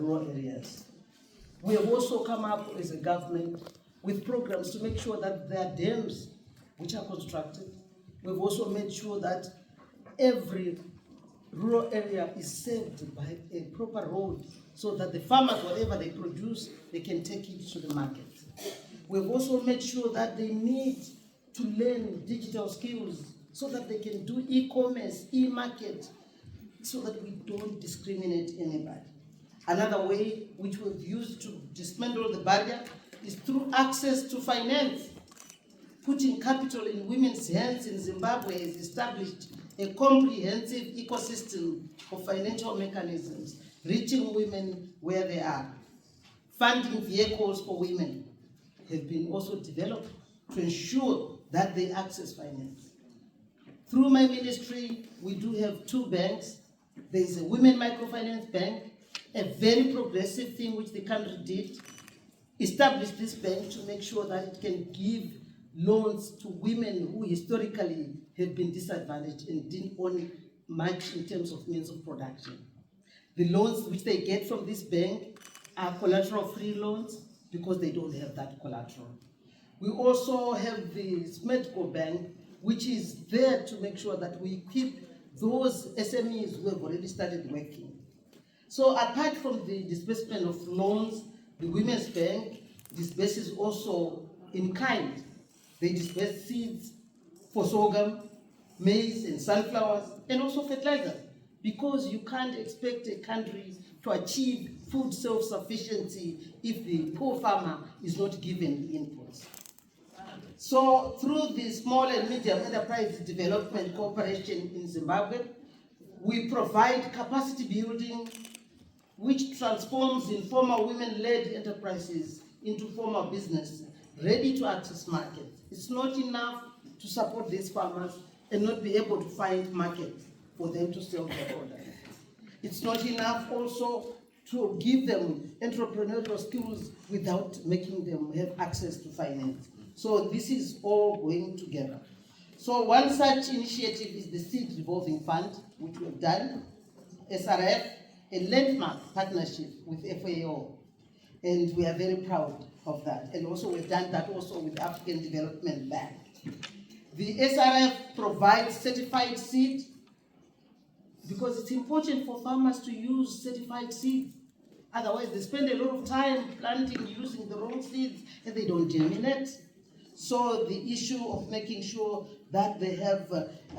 rural areas. We have also come up as a government with programs to make sure that there are dams which are constructed. We've also made sure that every rural area is served by a proper road so that the farmers, whatever they produce, they can take it to the market. We've also made sure that they need to learn digital skills so that they can do e-commerce, e-market, so that we don't discriminate anybody. Another way which we've used to dismantle the barrier is through access to finance. Putting capital in women's hands in Zimbabwe has established a comprehensive ecosystem of financial mechanisms, reaching women where they are. Funding vehicles for women have been also developed to ensure that they access finance. Through my ministry, we do have 2 banks. There is a Women Microfinance Bank, a very progressive thing which the country did, established this bank to make sure that it can give loans to women who historically have been disadvantaged and didn't own much in terms of means of production. The loans which they get from this bank are collateral-free loans because they don't have that collateral. We also have the Smedco Bank, which is there to make sure that we keep those SMEs who have already started working. So apart from the disbursement of loans, the Women's Bank disburses also in kind. They disperse seeds for sorghum, maize and sunflowers, and also fertilizer, because you can't expect a country to achieve food self-sufficiency if the poor farmer is not given the inputs. So through the Small and Medium Enterprise Development Corporation in Zimbabwe, we provide capacity building which transforms informal women-led enterprises into formal business, ready to access markets. It's not enough to support these farmers and not be able to find markets for them to sell their products. It's not enough also to give them entrepreneurial skills without making them have access to finance. So this is all going together. So one such initiative is the Seed Revolving Fund, which we've done, SRF, a landmark partnership with FAO, and we are very proud of that. And also we've done that also with African Development Bank. The SRF provides certified seed because it's important for farmers to use certified seeds. Otherwise, they spend a lot of time planting using the wrong seeds and they don't germinate. So the issue of making sure that they have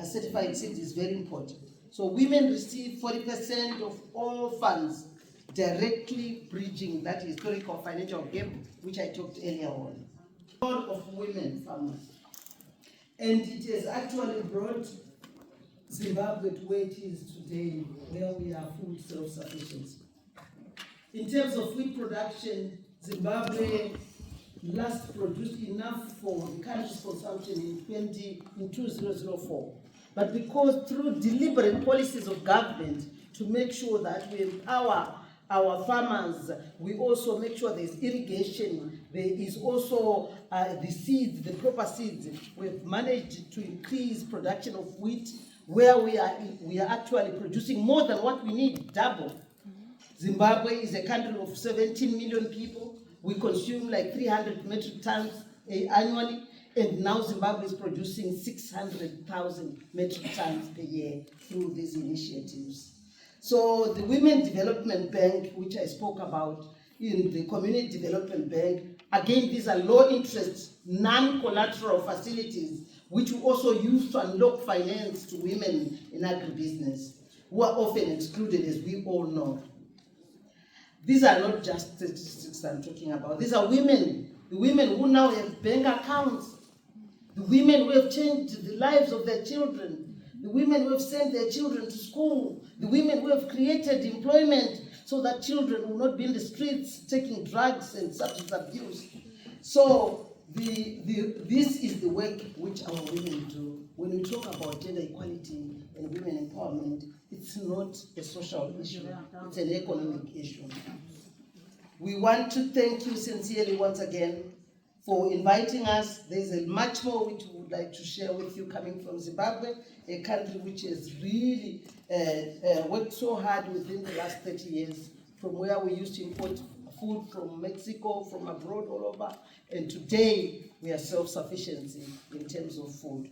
certified seeds is very important. So women receive 40% of all funds, directly bridging that historical financial gap, which I talked earlier on. A lot of women farmers. And it has actually brought Zimbabwe to where it is today, where we are food self-sufficiency. In terms of wheat production, Zimbabwe last produced enough for the country's consumption in 2004. But because through deliberate policies of government to make sure that we empower our farmers, we also make sure there's irrigation, there is also the seeds, the proper seeds. We've managed to increase production of wheat, where we are actually producing more than what we need, double. Zimbabwe is a country of 17 million people. We consume like 300 metric tons annually, and now Zimbabwe is producing 600,000 metric tons per year through these initiatives. So the Women Development Bank, which I spoke about, in the Community Development Bank, again, these are low-interest, non-collateral facilities, which we also use to unlock finance to women in agribusiness, who are often excluded, as we all know. These are not just statistics I'm talking about. These are women, the women who now have bank accounts, the women who have changed the lives of their children, the women who have sent their children to school, the women who have created employment so that children will not be in the streets taking drugs and substance abuse. So this is the work which our women do. When we talk about gender equality and women empowerment, it's not a social issue, it's an economic issue. We want to thank you sincerely once again for inviting us. There's a much more which we would like to share with you coming from Zimbabwe, a country which has really worked so hard within the last 30 years from where we used to import food from Mexico, from abroad, all over. And today, we are self-sufficient in terms of food.